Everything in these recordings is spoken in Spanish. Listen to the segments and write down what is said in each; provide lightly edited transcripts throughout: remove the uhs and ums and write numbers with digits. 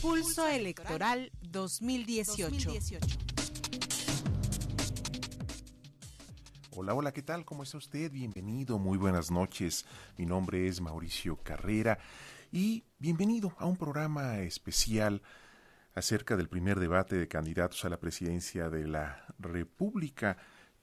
Pulso Electoral 2018. Hola, ¿qué tal? ¿Cómo está usted? Bienvenido, muy buenas noches. Mi nombre es Mauricio Carrera y bienvenido a un programa especial acerca del primer debate de candidatos a la presidencia de la República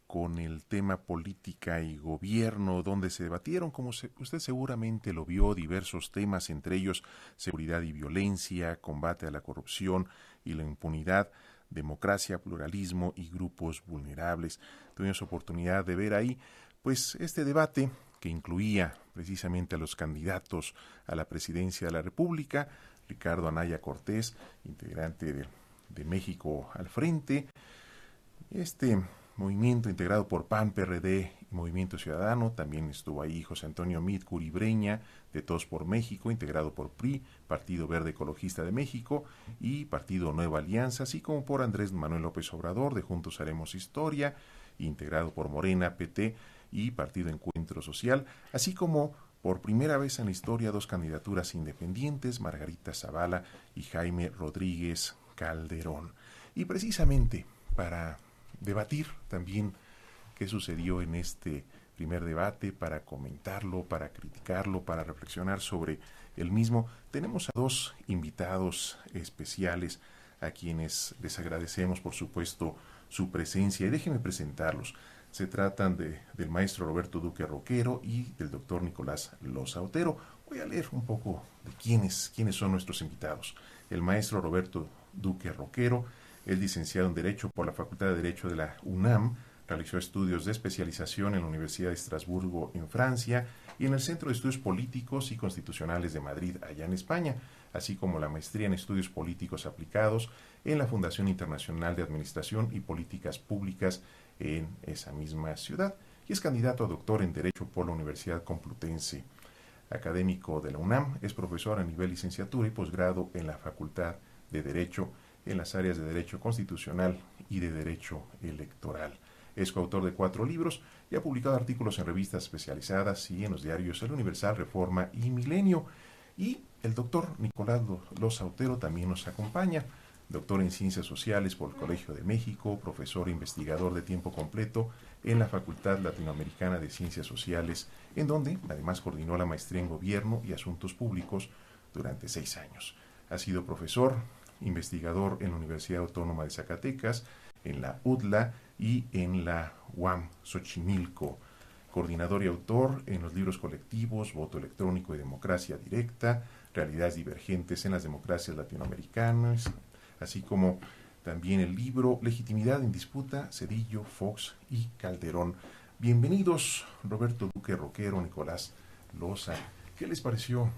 con el tema política y gobierno, donde se debatieron, usted seguramente lo vio, diversos temas, entre ellos seguridad y violencia, combate a la corrupción y la impunidad, democracia, pluralismo y grupos vulnerables. Tuvimos oportunidad de ver ahí, pues, este debate que incluía precisamente a los candidatos a la presidencia de la República, Ricardo Anaya Cortés, integrante de México al Frente, movimiento integrado por PAN, PRD y Movimiento Ciudadano. También estuvo ahí José Antonio Meade Curibreña, de Todos por México, integrado por PRI, Partido Verde Ecologista de México y Partido Nueva Alianza, así como por Andrés Manuel López Obrador, de Juntos Haremos Historia, integrado por Morena, PT y Partido Encuentro Social, así como por primera vez en la historia dos candidaturas independientes, Margarita Zavala y Jaime Rodríguez Calderón. Y precisamente para debatir también qué sucedió en este primer debate, para comentarlo, para criticarlo, para reflexionar sobre el mismo, tenemos a dos invitados especiales a quienes les agradecemos, por supuesto, su presencia. Y déjenme presentarlos. Se tratan del maestro Roberto Duque Roquero y del doctor Nicolás Loza Otero. Voy a leer un poco de quiénes son nuestros invitados. El maestro Roberto Duque Roquero es licenciado en Derecho por la Facultad de Derecho de la UNAM, realizó estudios de especialización en la Universidad de Estrasburgo en Francia y en el Centro de Estudios Políticos y Constitucionales de Madrid, allá en España, así como la maestría en Estudios Políticos Aplicados en la Fundación Internacional de Administración y Políticas Públicas en esa misma ciudad, y es candidato a doctor en Derecho por la Universidad Complutense. Académico de la UNAM, es profesor a nivel licenciatura y posgrado en la Facultad de Derecho en las áreas de Derecho Constitucional y de Derecho Electoral. Es coautor de 4 libros y ha publicado artículos en revistas especializadas y en los diarios El Universal, Reforma y Milenio. Y el doctor Nicolás Loza Otero también nos acompaña, doctor en Ciencias Sociales por el Colegio de México, profesor e investigador de tiempo completo en la Facultad Latinoamericana de Ciencias Sociales, en donde además coordinó la maestría en Gobierno y Asuntos Públicos durante 6 años. Ha sido profesor, investigador en la Universidad Autónoma de Zacatecas, en la UDLA y en la UAM Xochimilco. Coordinador y autor en los libros colectivos Voto Electrónico y Democracia Directa, Realidades Divergentes en las Democracias Latinoamericanas, así como también el libro Legitimidad en Disputa, Zedillo, Fox y Calderón. Bienvenidos, Roberto Duque Roquero, Nicolás Loza. ¿Qué les pareció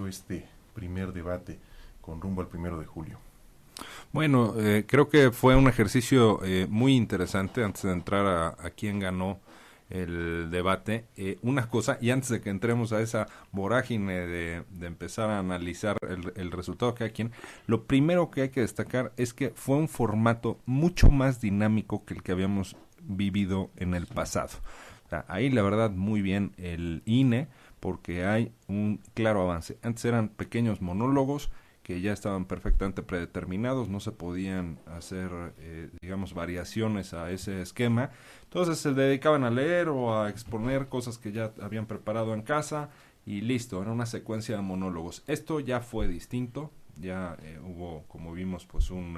este primer debate con rumbo al 1 de julio? Bueno, creo que fue un ejercicio muy interesante antes de entrar a quién ganó el debate. Una cosa, y antes de que entremos a esa vorágine de empezar a analizar el resultado de cada quien, lo primero que hay que destacar es que fue un formato mucho más dinámico que el que habíamos vivido en el pasado. O sea, ahí la verdad muy bien el INE, porque hay un claro avance. Antes eran pequeños monólogos que ya estaban perfectamente predeterminados, no se podían hacer, digamos, variaciones a ese esquema. Entonces se dedicaban a leer o a exponer cosas que ya habían preparado en casa y listo, era una secuencia de monólogos. Esto ya fue distinto, ya hubo, como vimos, pues un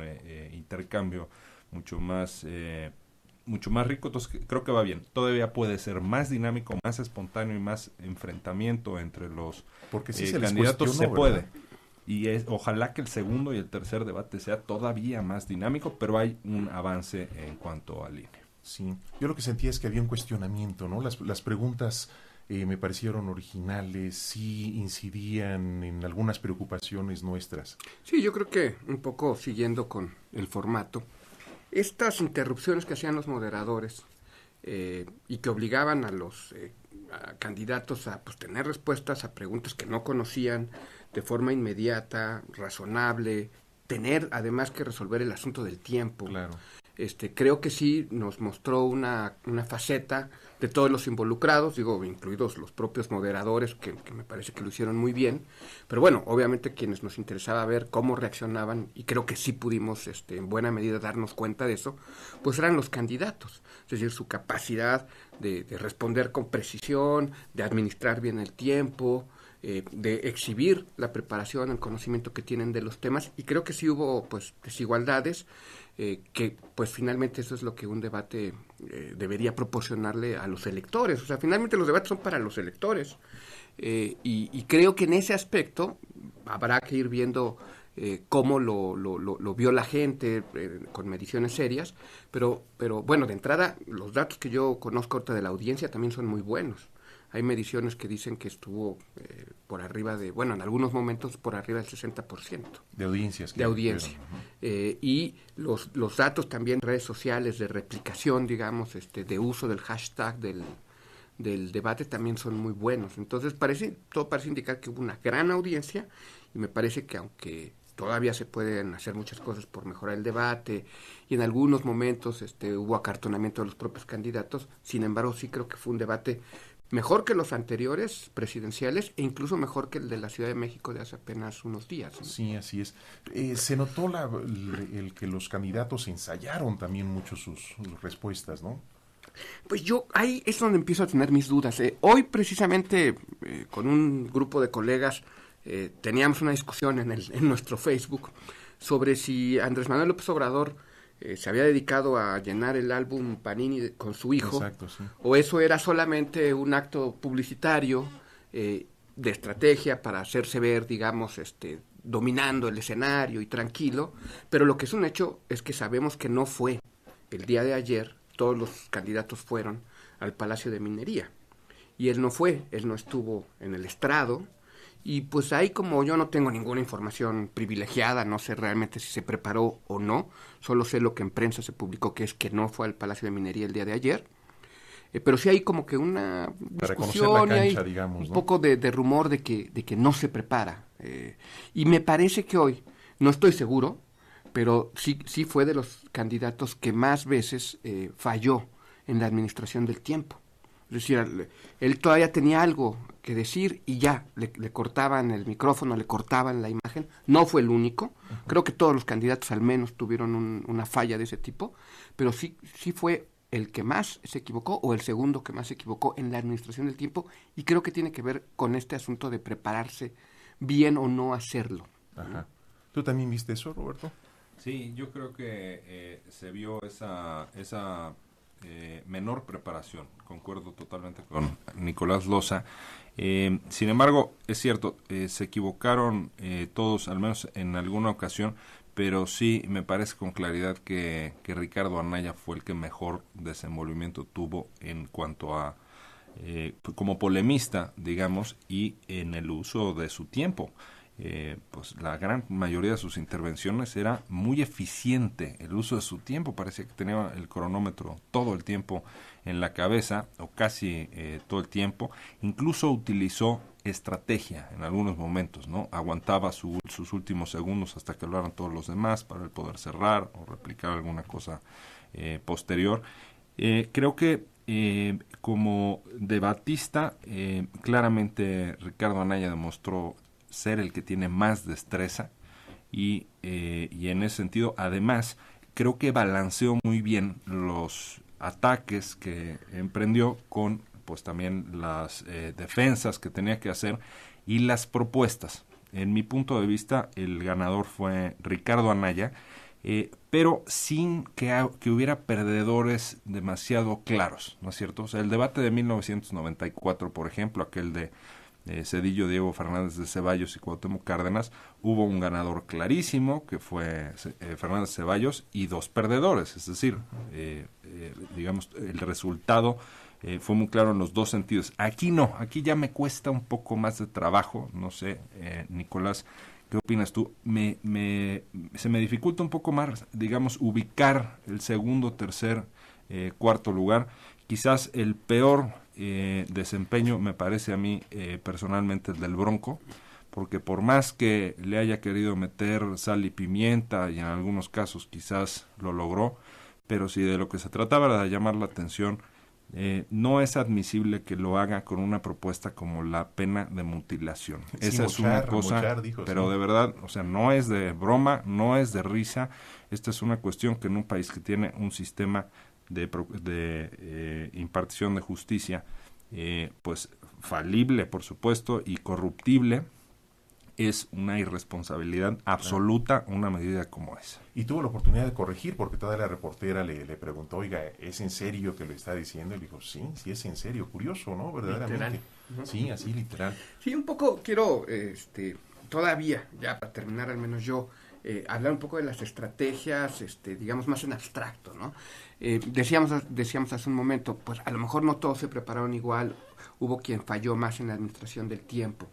intercambio mucho más rico, entonces creo que va bien. Todavía puede ser más dinámico, más espontáneo y más enfrentamiento entre los candidatos, se puede. Y ojalá que el segundo y el tercer debate sea todavía más dinámico, pero hay un avance en cuanto al INE. Sí, yo lo que sentía es que había un cuestionamiento, ¿no? Las preguntas me parecieron originales, sí incidían en algunas preocupaciones nuestras. Sí, yo creo que un poco siguiendo con el formato, estas interrupciones que hacían los moderadores y que obligaban a los candidatos a tener respuestas a preguntas que no conocían de forma inmediata, razonable, tener además que resolver el asunto del tiempo. Claro. Creo que sí nos mostró una faceta de todos los involucrados, digo, incluidos los propios moderadores, que me parece que lo hicieron muy bien, pero bueno, obviamente quienes nos interesaba ver cómo reaccionaban, y creo que sí pudimos en buena medida darnos cuenta de eso, pues eran los candidatos, es decir, su capacidad de responder con precisión, de administrar bien el tiempo, de exhibir la preparación, el conocimiento que tienen de los temas, y creo que sí hubo pues desigualdades, que pues finalmente eso es lo que un debate debería proporcionarle a los electores. O sea, finalmente los debates son para los electores, y creo que en ese aspecto habrá que ir viendo cómo lo vio la gente con mediciones serias, pero bueno, de entrada los datos que yo conozco ahorita de la audiencia también son muy buenos. Hay mediciones que dicen que estuvo por arriba de, bueno, en algunos momentos por arriba del 60%. De audiencias. De audiencia. Y los datos también, redes sociales, de replicación, digamos, de uso del hashtag del debate también son muy buenos. Entonces todo parece indicar que hubo una gran audiencia, y me parece que aunque todavía se pueden hacer muchas cosas por mejorar el debate, y en algunos momentos hubo acartonamiento de los propios candidatos, sin embargo sí creo que fue un debate mejor que los anteriores presidenciales, e incluso mejor que el de la Ciudad de México de hace apenas unos días, ¿no? Sí, así es. Se notó el que los candidatos ensayaron también mucho sus respuestas, ¿no? Pues yo ahí es donde empiezo a tener mis dudas. Hoy precisamente con un grupo de colegas teníamos una discusión en nuestro Facebook sobre si Andrés Manuel López Obrador se había dedicado a llenar el álbum Panini con su hijo. Exacto, sí. O eso era solamente un acto publicitario de estrategia para hacerse ver, digamos, dominando el escenario y tranquilo, pero lo que es un hecho es que sabemos que no fue el día de ayer. Todos los candidatos fueron al Palacio de Minería, y él no fue, él no estuvo en el estrado. Y pues ahí, como yo no tengo ninguna información privilegiada, no sé realmente si se preparó o no, solo sé lo que en prensa se publicó, que es que no fue al Palacio de Minería el día de ayer, pero sí hay como que una discusión, la cancha, y digamos, un ¿no? poco de rumor de que no se prepara, y me parece que hoy, no estoy seguro, pero sí fue de los candidatos que más veces falló en la administración del tiempo. Es decir, él todavía tenía algo que decir y ya, le cortaban el micrófono, le cortaban la imagen. No fue el único. Uh-huh. Creo que todos los candidatos al menos tuvieron una falla de ese tipo, pero sí fue el que más se equivocó, o el segundo que más se equivocó en la administración del tiempo, y creo que tiene que ver con este asunto de prepararse bien o no hacerlo. Ajá. ¿Tú también viste eso, Roberto? Sí, yo creo que se vio esa menor preparación. Concuerdo totalmente con Nicolás Loza. Sin embargo, es cierto, se equivocaron todos, al menos en alguna ocasión, pero sí me parece con claridad que Ricardo Anaya fue el que mejor desenvolvimiento tuvo en cuanto a como polemista, digamos, y en el uso de su tiempo. Pues la gran mayoría de sus intervenciones era muy eficiente el uso de su tiempo. Parecía que tenía el cronómetro todo el tiempo en la cabeza, o casi todo el tiempo. Incluso utilizó estrategia en algunos momentos, ¿no? Aguantaba sus últimos segundos hasta que hablaran todos los demás para él poder cerrar o replicar alguna cosa posterior. Creo que como debatista, claramente Ricardo Anaya demostró ser el que tiene más destreza, y en ese sentido, además, creo que balanceó muy bien los ataques que emprendió con pues también las defensas que tenía que hacer y las propuestas. En mi punto de vista, el ganador fue Ricardo Anaya, pero sin que hubiera perdedores demasiado claros, ¿no es cierto? O sea, el debate de 1994, por ejemplo, aquel de Zedillo, Diego Fernández de Ceballos y Cuauhtémoc Cárdenas, hubo un ganador clarísimo que fue Fernández Ceballos, y dos perdedores, es decir, digamos, el resultado fue muy claro en los dos sentidos. Aquí no, aquí ya me cuesta un poco más de trabajo, no sé, Nicolás, ¿qué opinas tú? Se me dificulta un poco más, digamos, ubicar el segundo, tercer, cuarto lugar. Quizás el peor desempeño me parece a mí personalmente el del Bronco, porque por más que le haya querido meter sal y pimienta, y en algunos casos quizás lo logró, pero si de lo que se trataba era de llamar la atención, no es admisible que lo haga con una propuesta como la pena de mutilación. Sí, esa es una cosa, dijo, pero sí. de verdad, o sea, no es de broma, no es de risa. Esta es una cuestión que en un país que tiene un sistema de impartición de justicia, pues falible, por supuesto, y corruptible, es una irresponsabilidad absoluta una medida como esa. Y tuvo la oportunidad de corregir, porque toda la reportera le preguntó, oiga, ¿es en serio que lo está diciendo? Y le dijo, sí es en serio. Curioso, ¿no? Verdaderamente. Literal. Sí, así literal. Sí, un poco quiero, todavía, ya para terminar al menos yo, hablar un poco de las estrategias, digamos, más en abstracto, ¿no? Decíamos hace un momento, pues a lo mejor no todos se prepararon igual, hubo quien falló más en la administración del tiempo.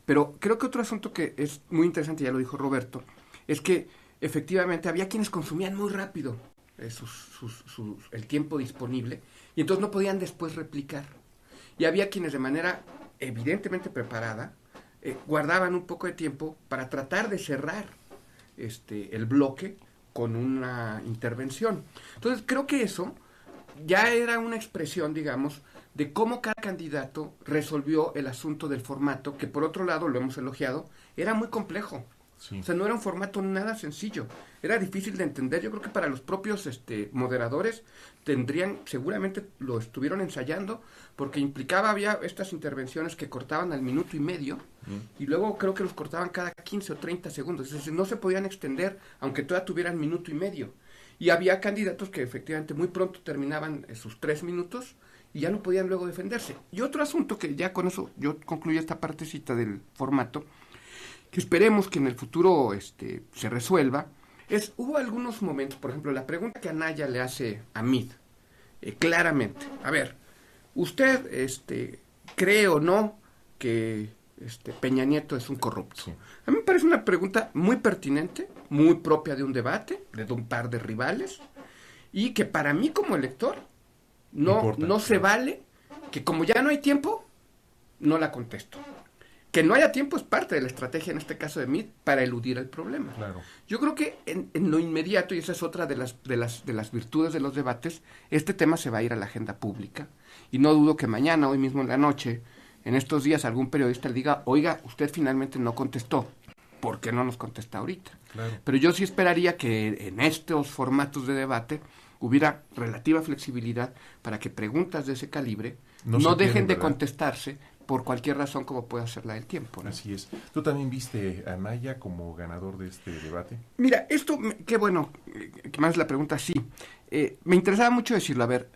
Pero creo que otro asunto que es muy interesante, ya lo dijo Roberto, es que efectivamente había quienes consumían muy rápido el tiempo disponible y entonces no podían después replicar. Y había quienes de manera evidentemente preparada guardaban un poco de tiempo para tratar de cerrar el bloque con una intervención. Entonces creo que eso ya era una expresión, digamos, de cómo cada candidato resolvió el asunto del formato, que por otro lado, lo hemos elogiado, era muy complejo. Sí. O sea, no era un formato nada sencillo, era difícil de entender. Yo creo que para los propios moderadores seguramente lo estuvieron ensayando, porque había estas intervenciones que cortaban al minuto y medio, y luego creo que los cortaban cada 15 o 30 segundos, es decir, no se podían extender, aunque todavía tuvieran minuto y medio. Y había candidatos que efectivamente muy pronto terminaban sus 3 minutos, y ya no podían luego defenderse. Y otro asunto que ya con eso yo concluyo esta partecita del formato, que esperemos que en el futuro se resuelva, hubo algunos momentos, por ejemplo, la pregunta que Anaya le hace a Meade, claramente, a ver, ¿usted cree o no que Peña Nieto es un corrupto? Sí. A mí me parece una pregunta muy pertinente, muy propia de un debate, de un par de rivales, y que para mí como elector no se vale que como ya no hay tiempo, no la contesto. Que no haya tiempo es parte de la estrategia, en este caso de Meade, para eludir el problema. Claro. Yo creo que en lo inmediato, y esa es otra de las virtudes de los debates, este tema se va a ir a la agenda pública. Y no dudo que mañana, hoy mismo en la noche, en estos días, algún periodista le diga, oiga, usted finalmente no contestó. ¿Por qué no nos contesta ahorita? Claro. Pero yo sí esperaría que en estos formatos de debate hubiera relativa flexibilidad para que preguntas de ese calibre no dejen de contestarse por cualquier razón como pueda ser la del tiempo, ¿no? Así es. ¿Tú también viste a Anaya como ganador de este debate? Mira, qué bueno que me haces la pregunta, sí. Me interesaba mucho decirlo. A ver,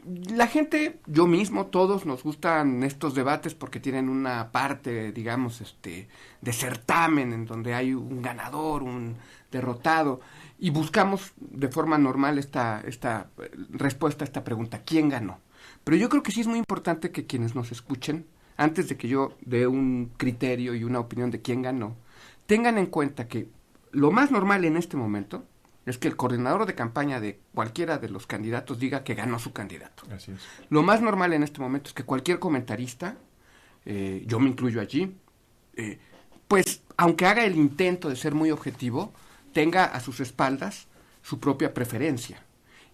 la gente, yo mismo, todos nos gustan estos debates porque tienen una parte, digamos, de certamen en donde hay un ganador, un derrotado, y buscamos de forma normal esta respuesta a esta pregunta, ¿quién ganó? Pero yo creo que sí es muy importante que quienes nos escuchen, antes de que yo dé un criterio y una opinión de quién ganó, tengan en cuenta que lo más normal en este momento es que el coordinador de campaña de cualquiera de los candidatos diga que ganó su candidato. Así es. Lo más normal en este momento es que cualquier comentarista, yo me incluyo allí, pues aunque haga el intento de ser muy objetivo, tenga a sus espaldas su propia preferencia.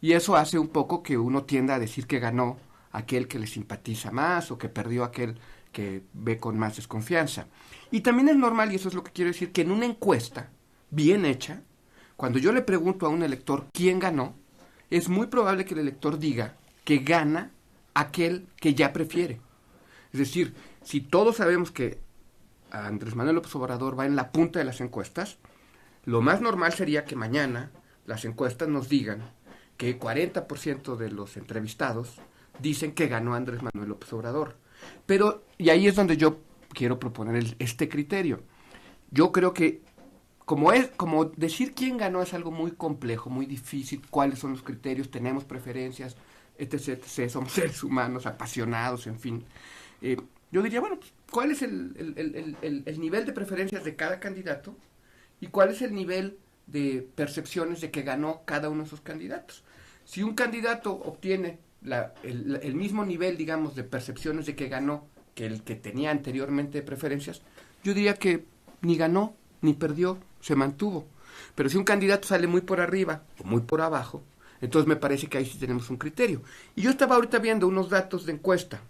Y eso hace un poco que uno tienda a decir que ganó aquel que le simpatiza más o que perdió aquel que ve con más desconfianza. Y también es normal, y eso es lo que quiero decir, que en una encuesta bien hecha, cuando yo le pregunto a un elector quién ganó, es muy probable que el elector diga que gana aquel que ya prefiere. Es decir, si todos sabemos que Andrés Manuel López Obrador va en la punta de las encuestas, lo más normal sería que mañana las encuestas nos digan que 40% de los entrevistados dicen que ganó Andrés Manuel López Obrador. Pero, y ahí es donde yo quiero proponer este criterio. Yo creo que como decir quién ganó es algo muy complejo, muy difícil, cuáles son los criterios, tenemos preferencias, etc., somos seres humanos apasionados, en fin. Yo diría, bueno, pues, ¿cuál es el nivel de preferencias de cada candidato? ¿Y cuál es el nivel de percepciones de que ganó cada uno de esos candidatos? Si un candidato obtiene el mismo nivel, digamos, de percepciones de que ganó que el que tenía anteriormente de preferencias, yo diría que ni ganó, ni perdió, se mantuvo. Pero si un candidato sale muy por arriba o muy por abajo, entonces me parece que ahí sí tenemos un criterio. Y yo estaba ahorita viendo unos datos de encuesta.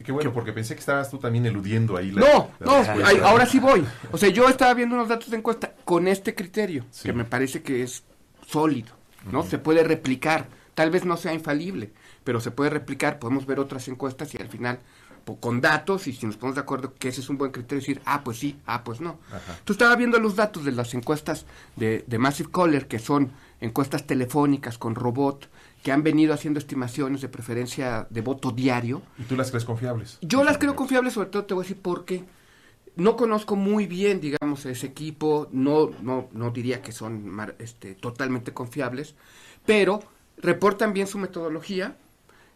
Qué bueno, porque pensé que estabas tú también eludiendo ahí ahora sí voy. O sea, yo estaba viendo unos datos de encuesta con este criterio, que me parece que es sólido, ¿no? Se puede replicar, tal vez no sea infalible, pero se puede replicar, podemos ver otras encuestas y al final, con datos, y si nos ponemos de acuerdo que ese es un buen criterio, decir, pues sí, pues no. Tú estaba viendo los datos de las encuestas de Massive Caller, que son encuestas telefónicas con robot, que han venido haciendo estimaciones de preferencia de voto diario. ¿Y tú las crees confiables? Yo las creo confiables, sobre todo te voy a decir por qué. No conozco muy bien, digamos, ese equipo, no diría que son totalmente confiables, pero reportan bien su metodología,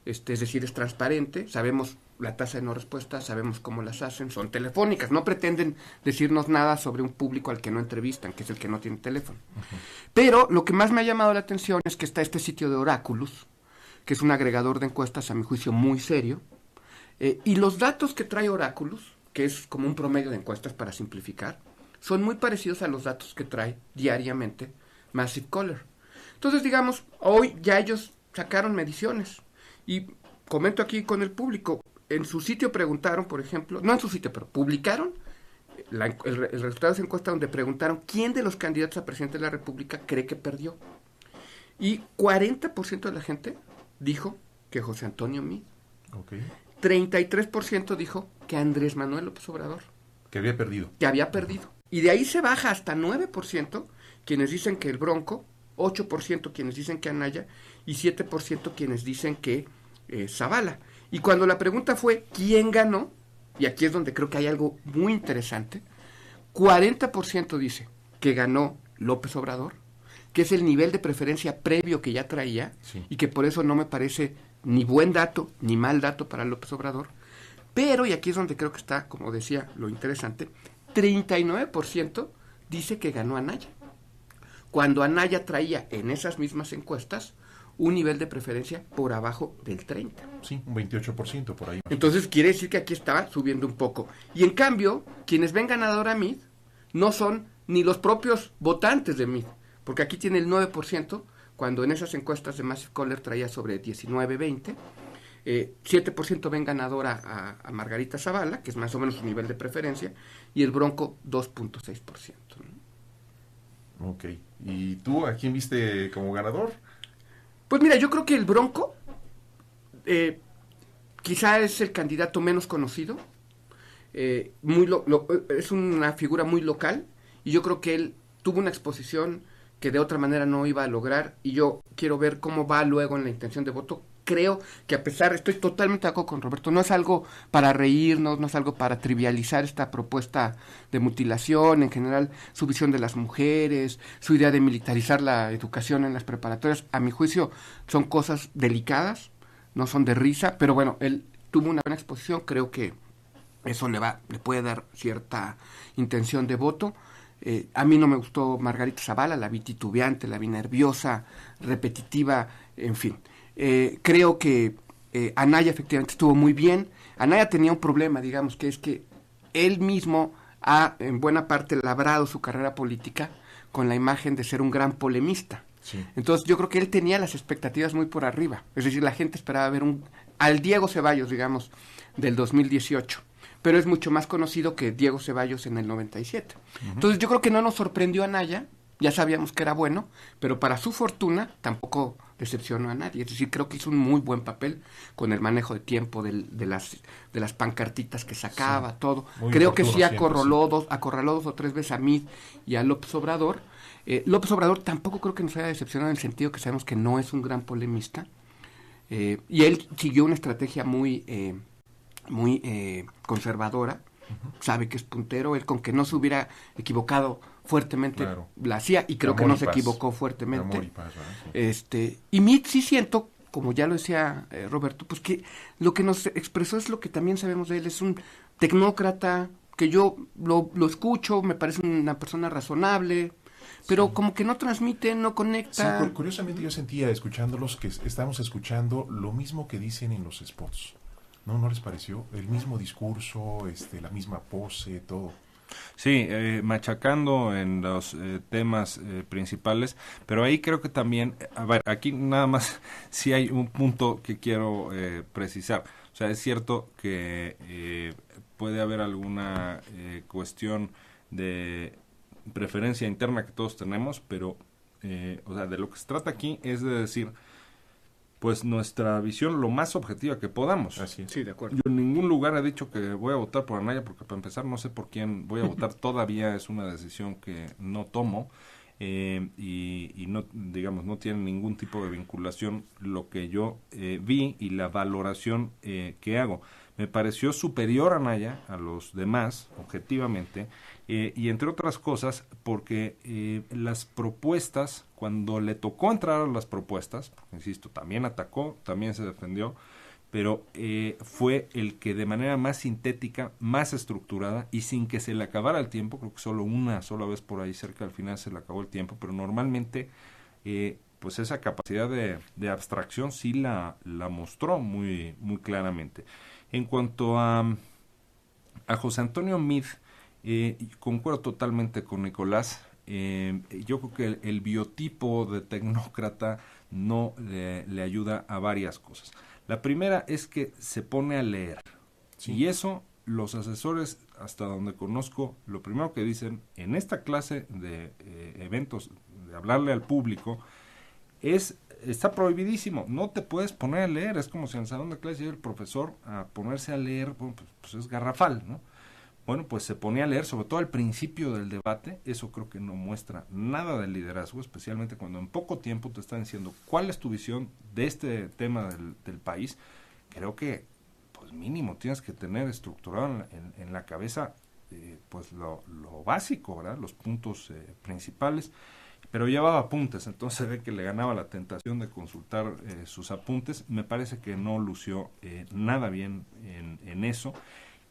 es decir, es transparente, sabemos la tasa de no respuesta, sabemos cómo las hacen, son telefónicas, no pretenden decirnos nada sobre un público al que no entrevistan, que es el que no tiene teléfono. Pero lo que más me ha llamado la atención es que está este sitio de Oráculos, que es un agregador de encuestas, a mi juicio, muy serio, y los datos que trae Oráculos, que es como un promedio de encuestas para simplificar, son muy parecidos a los datos que trae diariamente Massive Caller. Entonces, digamos, hoy ya ellos sacaron mediciones, y comento aquí con el público, en su sitio preguntaron, por ejemplo, no en su sitio, pero publicaron el resultado de esa encuesta donde preguntaron quién de los candidatos a presidente de la República cree que perdió. Y 40% de la gente dijo que José Antonio Meade. 33% dijo que Andrés Manuel López Obrador. Que había perdido. Y de ahí se baja hasta 9% quienes dicen que el Bronco, 8% quienes dicen que Anaya y 7% quienes dicen que Zavala. Y cuando la pregunta fue ¿quién ganó? Y aquí es donde creo que hay algo muy interesante. 40% dice que ganó López Obrador, que es el nivel de preferencia previo que ya traía, y que por eso no me parece ni buen dato ni mal dato para López Obrador. Pero, y aquí es donde creo que está, como decía, lo interesante, 39% dice que ganó Anaya, cuando Anaya traía en esas mismas encuestas un nivel de preferencia por abajo del 30%. Sí, un 28% por ahí. Entonces quiere decir que aquí estaba subiendo un poco. Y en cambio, quienes ven ganador a Meade no son ni los propios votantes de Meade, porque aquí tiene el 9%, cuando en esas encuestas de Massive Caller traía sobre 19-20. 7% ven ganadora a Margarita Zavala, que es más o menos su nivel de preferencia, y el Bronco 2.6%. Ok. ¿Y tú a quién viste como ganador? Pues mira, yo creo que el Bronco quizá es el candidato menos conocido, es una figura muy local, y yo creo que él tuvo una exposición que de otra manera no iba a lograr, y yo quiero ver cómo va luego en la intención de voto. Creo que estoy totalmente de acuerdo con Roberto, no es algo para reírnos, no es algo para trivializar esta propuesta de mutilación, en general su visión de las mujeres, su idea de militarizar la educación en las preparatorias, a mi juicio son cosas delicadas, no son de risa, pero bueno, él tuvo una buena exposición, creo que eso le puede dar cierta intención de voto. A mí no me gustó Margarita Zavala, la vi titubeante, la vi nerviosa, repetitiva, en fin. Creo que Anaya efectivamente estuvo muy bien. Anaya tenía un problema, digamos, que es que él mismo ha en buena parte labrado su carrera política con la imagen de ser un gran polemista. Sí. Entonces yo creo que él tenía las expectativas muy por arriba. Es decir, la gente esperaba ver al Diego Ceballos, digamos, del 2018. Pero es mucho más conocido que Diego Ceballos en el 97. Entonces yo creo que no nos sorprendió Anaya, ya sabíamos que era bueno, pero para su fortuna tampoco decepcionó a nadie. Es decir, creo que hizo un muy buen papel con el manejo de tiempo de las pancartitas que sacaba, todo. Creo que sí acorraló 2 o 3 veces a Meade y a López Obrador. López Obrador tampoco creo que nos haya decepcionado en el sentido que sabemos que no es un gran polemista. Y él siguió una estrategia muy conservadora, sabe que es puntero, él con que no se hubiera equivocado fuertemente, la hacía, y creo que no se equivocó fuertemente. Y Meade sí siento, como ya lo decía Roberto, pues que lo que nos expresó es lo que también sabemos de él, es un tecnócrata, que yo lo escucho, me parece una persona razonable, pero como que no transmite, no conecta. Sí, curiosamente yo sentía escuchándolos que estamos escuchando lo mismo que dicen en los spots. ¿No les pareció? El mismo discurso, la misma pose, todo. Sí, machacando en los temas principales, pero ahí creo que también, a ver, aquí nada más sí hay un punto que quiero precisar. O sea, es cierto que puede haber alguna cuestión de preferencia interna que todos tenemos, pero, o sea, de lo que se trata aquí es de decir, pues nuestra visión lo más objetiva que podamos. Así es. Sí, de acuerdo. Yo en ningún lugar he dicho que voy a votar por Anaya, porque para empezar no sé por quién voy a votar, todavía es una decisión que no tomo, y no, digamos, no tiene ningún tipo de vinculación lo que yo vi y la valoración que hago. Me pareció superior a Anaya, a los demás, objetivamente, y entre otras cosas, porque las propuestas, cuando le tocó entrar a las propuestas, insisto, también atacó, también se defendió, pero fue el que de manera más sintética, más estructurada y sin que se le acabara el tiempo, creo que solo una sola vez por ahí cerca al final se le acabó el tiempo, pero normalmente pues esa capacidad de abstracción sí la mostró muy, muy claramente. En cuanto a José Antonio Meade, concuerdo totalmente con Nicolás. Yo creo que el biotipo de tecnócrata no le ayuda a varias cosas. La primera es que se pone a leer. Sí. Y eso, los asesores, hasta donde conozco, lo primero que dicen en esta clase de eventos, de hablarle al público, está prohibidísimo. No te puedes poner a leer. Es como si en el salón de clase llega el profesor a ponerse a leer, bueno, pues es garrafal, ¿no? Bueno, pues se ponía a leer, sobre todo al principio del debate. Eso creo que no muestra nada de liderazgo, especialmente cuando en poco tiempo te están diciendo cuál es tu visión de este tema del país. Creo que, pues mínimo, tienes que tener estructurado en la cabeza pues lo básico, ¿verdad? Los puntos principales. Pero llevaba apuntes, entonces se ve que le ganaba la tentación de consultar sus apuntes. Me parece que no lució nada bien en eso.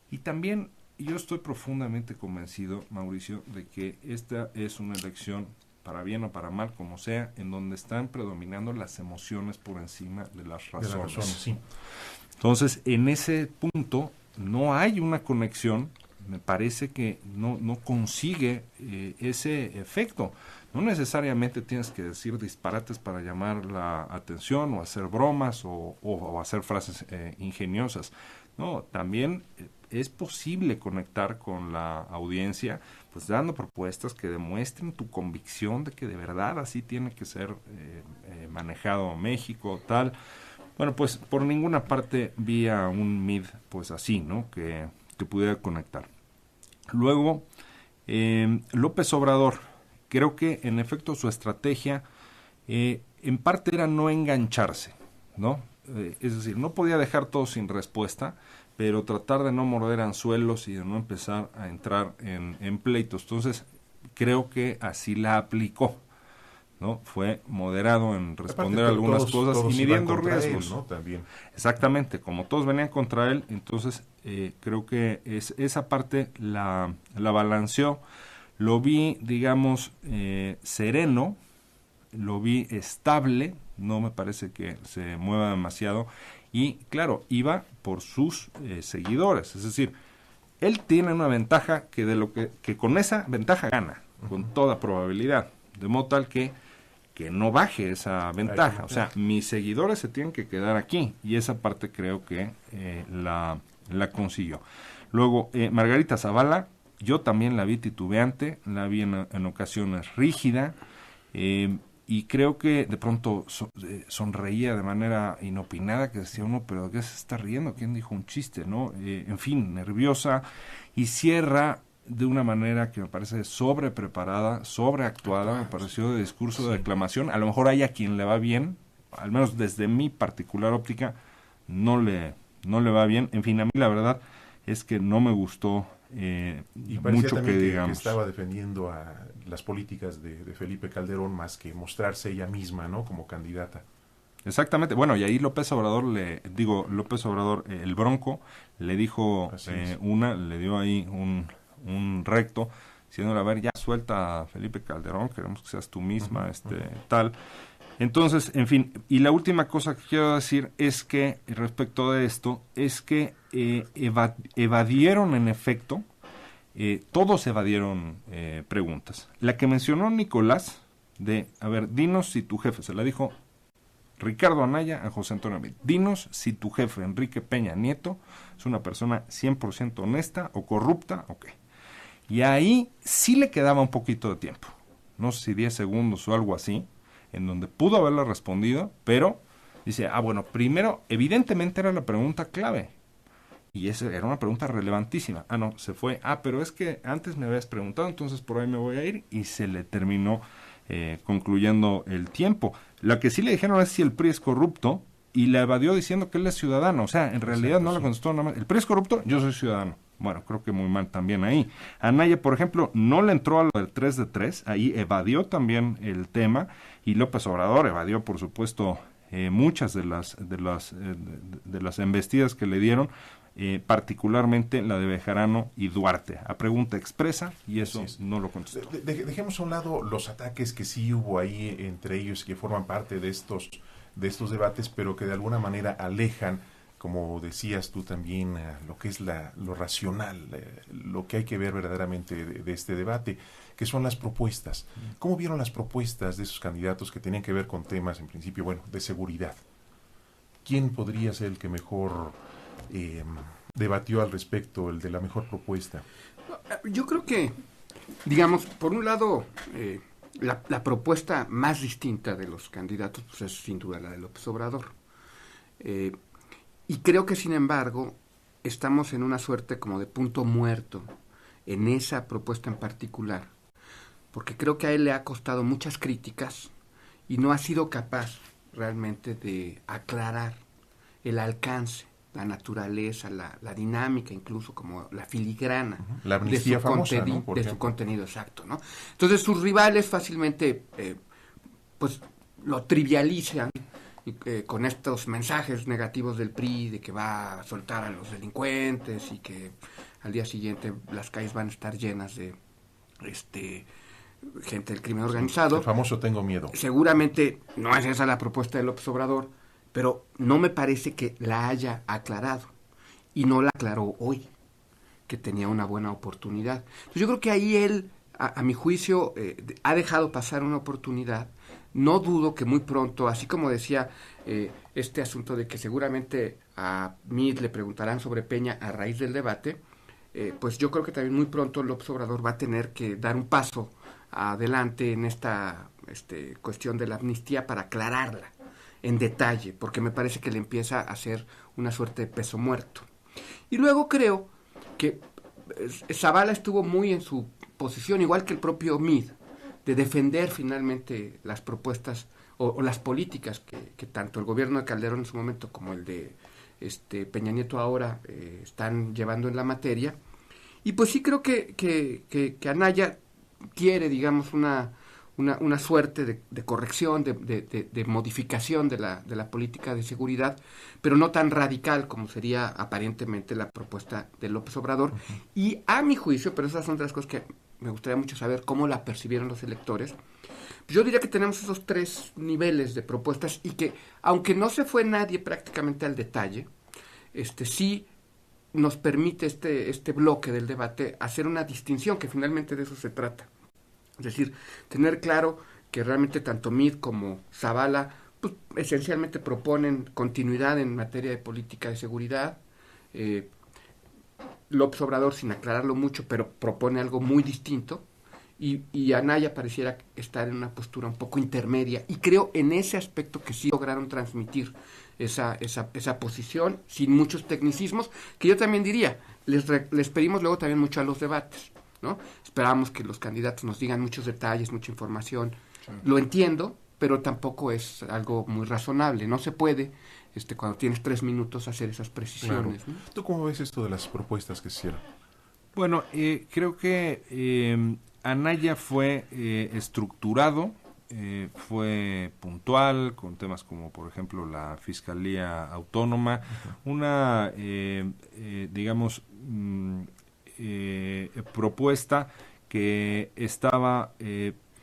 Y también yo estoy profundamente convencido, Mauricio, de que esta es una elección, para bien o para mal, como sea, en donde están predominando las emociones por encima de las razones. De las razones, sí. Entonces, en ese punto no hay una conexión, me parece que no consigue ese efecto. No necesariamente tienes que decir disparates para llamar la atención o hacer bromas o hacer frases ingeniosas. No, también es posible conectar con la audiencia, pues dando propuestas que demuestren tu convicción de que de verdad así tiene que ser manejado México, tal. Bueno, pues por ninguna parte vi a un Meade pues así, ¿no? Que pudiera conectar. Luego, López Obrador, creo que en efecto su estrategia en parte era no engancharse, ¿no? Es decir, no podía dejar todo sin respuesta, pero tratar de no morder anzuelos y de no empezar a entrar en pleitos. Entonces, creo que así la aplicó, ¿no? Fue moderado en responder algunas cosas y midiendo riesgos. Él, ¿no? También. Exactamente, como todos venían contra él, entonces creo que esa parte la balanceó. Lo vi, digamos, sereno, lo vi estable, no me parece que se mueva demasiado. Y claro, iba por sus seguidores, es decir, él tiene una ventaja que con esa ventaja gana, con toda probabilidad, de modo tal que no baje esa ventaja. O sea, mis seguidores se tienen que quedar aquí, y esa parte creo que la consiguió. Luego, Margarita Zavala, yo también la vi titubeante, la vi en ocasiones rígida, y creo que de pronto sonreía de manera inopinada, que decía uno, pero ¿de qué se está riendo? ¿Quién dijo un chiste? ¿No? En fin, nerviosa, y cierra de una manera que me parece sobrepreparada, sobreactuada, me pareció de discurso de declamación. A lo mejor hay a quien le va bien, al menos desde mi particular óptica, no le va bien. En fin, a mí la verdad es que no me gustó y mucho que digamos. Que estaba defendiendo a las políticas de Felipe Calderón más que mostrarse ella misma, ¿no? Como candidata. Exactamente. Bueno, y ahí López Obrador, el Bronco, le dijo le dio ahí un recto, diciéndole, a ver, ya suelta a Felipe Calderón, queremos que seas tú misma, tal. Entonces, en fin, y la última cosa que quiero decir es que, respecto de esto, es que evadieron en efecto, todos evadieron preguntas. La que mencionó Nicolás, a ver, dinos si tu jefe, se la dijo Ricardo Anaya a José Antonio Meade, dinos si tu jefe, Enrique Peña Nieto, es una persona 100% honesta o corrupta o qué. Y ahí sí le quedaba un poquito de tiempo, no sé si 10 segundos o algo así, en donde pudo haberle respondido, pero dice, bueno, primero, evidentemente era la pregunta clave, y esa era una pregunta relevantísima. No, se fue, pero es que antes me habías preguntado, entonces por ahí me voy a ir, y se le terminó concluyendo el tiempo. La que sí le dijeron es si el PRI es corrupto, y la evadió diciendo que él es ciudadano, o sea, en realidad no le contestó nada más. ¿El PRI es corrupto? Yo soy ciudadano. Bueno, creo que muy mal también ahí. Anaya, por ejemplo, no le entró a lo del 3 de 3, ahí evadió también el tema, y López Obrador evadió, por supuesto, muchas de las embestidas que le dieron, particularmente la de Bejarano y Duarte, a pregunta expresa, y eso no lo contestó. Dejemos a un lado los ataques que sí hubo ahí entre ellos y que forman parte de estos debates, pero que de alguna manera alejan, como decías tú también, lo que es lo racional, lo que hay que ver verdaderamente de este debate, que son las propuestas. ¿Cómo vieron las propuestas de esos candidatos que tenían que ver con temas, en principio, de seguridad? ¿Quién podría ser el que mejor debatió al respecto, el de la mejor propuesta? Yo creo que, digamos, por un lado, la propuesta más distinta de los candidatos pues es sin duda la de López Obrador. Y creo que, sin embargo, estamos en una suerte como de punto muerto en esa propuesta en particular, porque creo que a él le ha costado muchas críticas y no ha sido capaz realmente de aclarar el alcance, la naturaleza, la dinámica, incluso como la filigrana la amnistía de su famosa, contenido, ¿no? de su contenido exacto, ¿no? Entonces sus rivales fácilmente pues lo trivializan con estos mensajes negativos del PRI de que va a soltar a los delincuentes y que al día siguiente las calles van a estar llenas de gente del crimen organizado. El famoso tengo miedo. Seguramente no es esa la propuesta de López Obrador, pero no me parece que la haya aclarado, y no la aclaró hoy, que tenía una buena oportunidad. Entonces yo creo que ahí él, a mi juicio, ha dejado pasar una oportunidad. No dudo que muy pronto, así como decía este asunto de que seguramente a Meade le preguntarán sobre Peña a raíz del debate, pues yo creo que también muy pronto López Obrador va a tener que dar un paso adelante en esta cuestión de la amnistía para aclararla en detalle, porque me parece que le empieza a hacer una suerte de peso muerto. Y luego creo que Zavala estuvo muy en su posición, igual que el propio Meade, de defender finalmente las propuestas o las políticas que tanto el gobierno de Calderón en su momento como el de Peña Nieto ahora están llevando en la materia. Y pues sí creo que Anaya quiere, digamos, una suerte de corrección, de modificación de la política de seguridad, pero no tan radical como sería aparentemente la propuesta de López Obrador. Uh-huh. Y a mi juicio, pero esas son de las cosas que me gustaría mucho saber cómo la percibieron los electores, pues yo diría que tenemos esos tres niveles de propuestas y que, aunque no se fue nadie prácticamente al detalle, sí nos permite este bloque del debate hacer una distinción, que finalmente de eso se trata. Es decir, tener claro que realmente tanto Meade como Zavala pues, esencialmente proponen continuidad en materia de política de seguridad. López Obrador, sin aclararlo mucho, pero propone algo muy distinto. Y Anaya pareciera estar en una postura un poco intermedia. Y creo en ese aspecto que sí lograron transmitir esa posición, sin muchos tecnicismos, que yo también diría, les pedimos luego también mucho a los debates, ¿no? Esperamos que los candidatos nos digan muchos detalles, mucha información. Sí. Lo entiendo, pero tampoco es algo muy razonable. No se puede, cuando tienes 3 minutos, hacer esas precisiones. Claro. ¿no? ¿Tú cómo ves esto de las propuestas que se hicieron? Bueno, creo que Anaya fue estructurado, fue puntual con temas como, por ejemplo, la Fiscalía Autónoma, uh-huh. Una, digamos, propuesta que estaba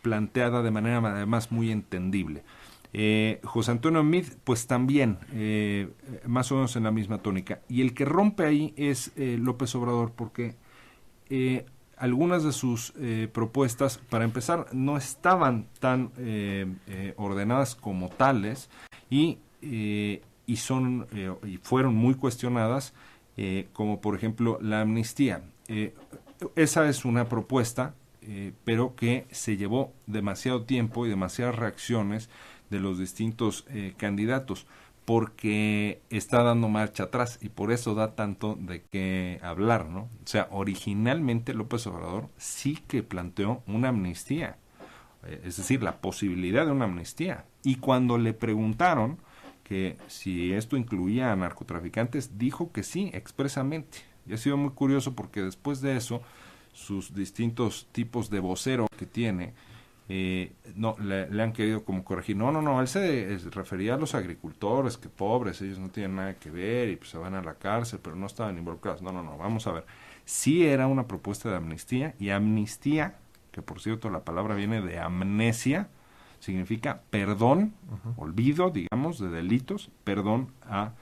planteada de manera además muy entendible. José Antonio Meade, pues también, más o menos en la misma tónica. Y el que rompe ahí es López Obrador, porque algunas de sus propuestas, para empezar, no estaban tan ordenadas como tales y fueron muy cuestionadas, como por ejemplo la amnistía. Esa es una propuesta, pero que se llevó demasiado tiempo y demasiadas reacciones de los distintos candidatos, porque está dando marcha atrás y por eso da tanto de qué hablar, ¿no? O sea, originalmente López Obrador sí que planteó una amnistía, es decir, la posibilidad de una amnistía. Y cuando le preguntaron que si esto incluía a narcotraficantes, dijo que sí, expresamente. Y ha sido muy curioso porque después de eso, sus distintos tipos de vocero que tiene, le han querido como corregir. No, él se refería a los agricultores, que pobres, ellos no tienen nada que ver y pues se van a la cárcel, pero no estaban involucrados. No, vamos a ver. Sí era una propuesta de amnistía, y amnistía, que por cierto la palabra viene de amnesia, significa perdón, olvido, digamos, de delitos, perdón a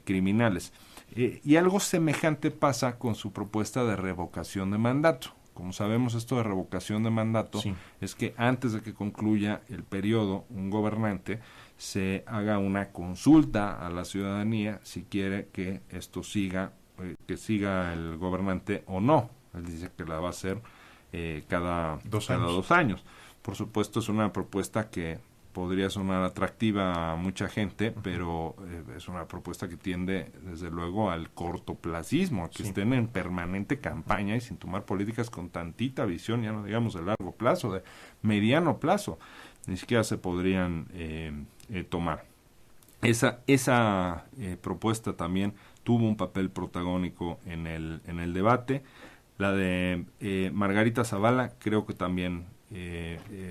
criminales. Y algo semejante pasa con su propuesta de revocación de mandato. Como sabemos, esto de revocación de mandato es que antes de que concluya el periodo, un gobernante se haga una consulta a la ciudadanía si quiere que esto siga, que siga el gobernante o no. Él dice que la va a hacer cada 2 años. Por supuesto, es una propuesta que podría sonar atractiva a mucha gente, pero es una propuesta que tiende, desde luego, al cortoplacismo, a que estén en permanente campaña y sin tomar políticas con tantita visión, ya no digamos de largo plazo, de mediano plazo, ni siquiera se podrían tomar. Esa propuesta también tuvo un papel protagónico en el debate. La de Margarita Zavala creo que también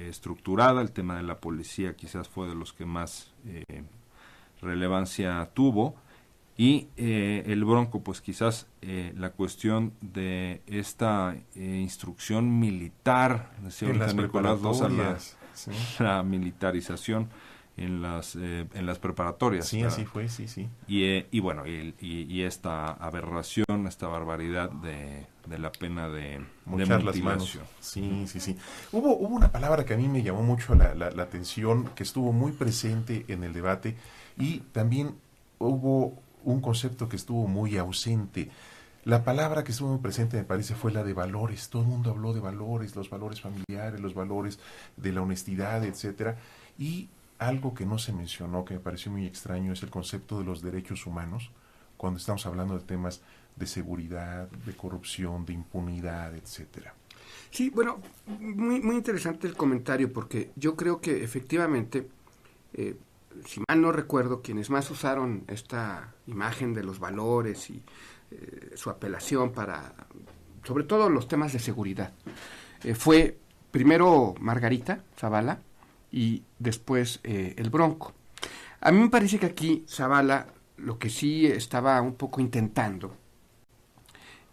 estructurada. El tema de la policía quizás fue de los que más relevancia tuvo, y el Bronco, pues quizás la cuestión de esta instrucción militar, decía Nicolás Loza, la militarización en las preparatorias. Sí, así fue, sí. Y bueno, y esta aberración, esta barbaridad de la pena de mutilación. Sí. Hubo una palabra que a mí me llamó mucho la atención, que estuvo muy presente en el debate, y también hubo un concepto que estuvo muy ausente. La palabra que estuvo muy presente, me parece, fue la de valores. Todo el mundo habló de valores, los valores familiares, los valores de la honestidad, etcétera. Y algo que no se mencionó, que me pareció muy extraño, es el concepto de los derechos humanos, cuando estamos hablando de temas de seguridad, de corrupción, de impunidad, etcétera. Sí, bueno, muy interesante el comentario, porque yo creo que efectivamente, si mal no recuerdo, quienes más usaron esta imagen de los valores y su apelación para, sobre todo, los temas de seguridad, fue primero Margarita Zavala y después el Bronco. A mí me parece que aquí Zavala lo que sí estaba un poco intentando,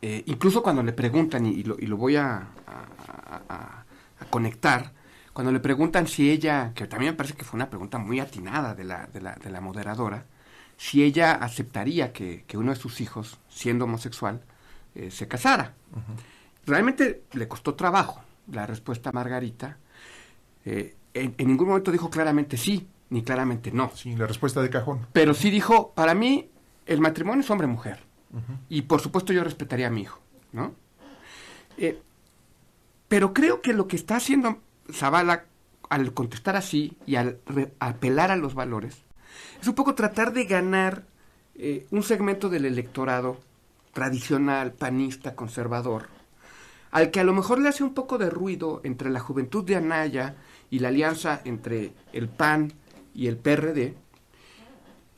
incluso cuando le preguntan, y lo voy a conectar, cuando le preguntan si ella, que también me parece que fue una pregunta muy atinada de la moderadora, si ella aceptaría que uno de sus hijos, siendo homosexual, se casara. Realmente le costó trabajo la respuesta a Margarita. En ningún momento dijo claramente sí, ni claramente no. Sí, la respuesta de cajón. Pero sí dijo, para mí, el matrimonio es hombre-mujer. Y por supuesto yo respetaría a mi hijo, ¿no? Pero creo que lo que está haciendo Zavala al contestar así y al apelar a los valores es un poco tratar de ganar un segmento del electorado tradicional, panista, conservador, al que a lo mejor le hace un poco de ruido entre la juventud de Anaya y la alianza entre el PAN y el PRD,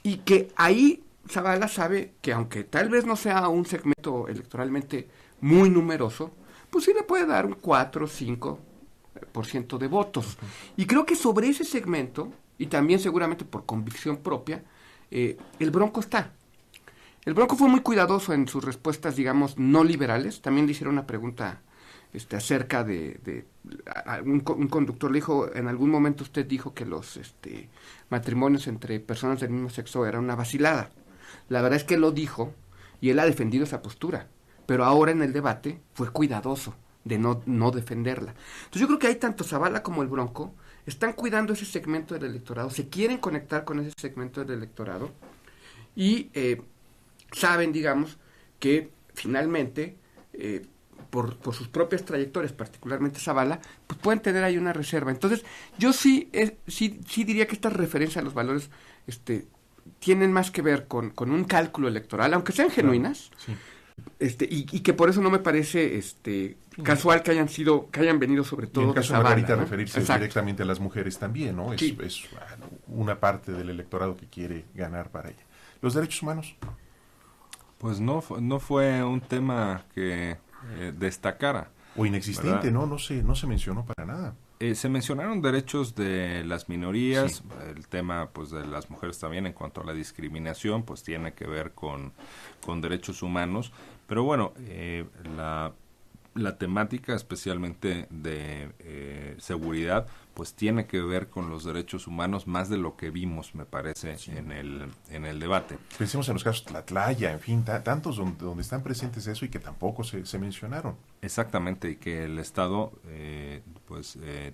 y que ahí Zavala sabe que aunque tal vez no sea un segmento electoralmente muy numeroso, pues sí le puede dar un 4 o 5% de votos. Y creo que sobre ese segmento, y también seguramente por convicción propia, el Bronco está. El Bronco fue muy cuidadoso en sus respuestas, digamos, no liberales. También le hicieron una pregunta acerca un conductor le dijo, en algún momento usted dijo que los matrimonios entre personas del mismo sexo era una vacilada. La verdad es que lo dijo y él ha defendido esa postura, pero ahora en el debate fue cuidadoso de no defenderla. Entonces yo creo que hay tanto Zavala como el Bronco están cuidando ese segmento del electorado, se quieren conectar con ese segmento del electorado y saben, digamos, que finalmente por sus propias trayectorias, particularmente Zavala, pues pueden tener ahí una reserva. Entonces, yo sí diría que esta referencia a los valores tienen más que ver con un cálculo electoral, aunque sean genuinas, sí. Y que por eso no me parece casual que hayan venido sobre todo y en el caso de Zavala, Margarita, ¿no? referirse directamente a las mujeres también, ¿no? Sí. Es una parte del electorado que quiere ganar para ella. ¿Los derechos humanos? Pues no fue un tema que destacara. O inexistente, ¿verdad? No se mencionó para nada. Se mencionaron derechos de las minorías, sí. El tema pues de las mujeres también en cuanto a la discriminación, pues tiene que ver con derechos humanos, pero bueno, la temática especialmente de seguridad, pues tiene que ver con los derechos humanos más de lo que vimos, me parece, sí. en el debate. Pensemos en los casos Tlatlaya, en fin, tantos donde están presentes eso y que tampoco se mencionaron. Exactamente, y que el Estado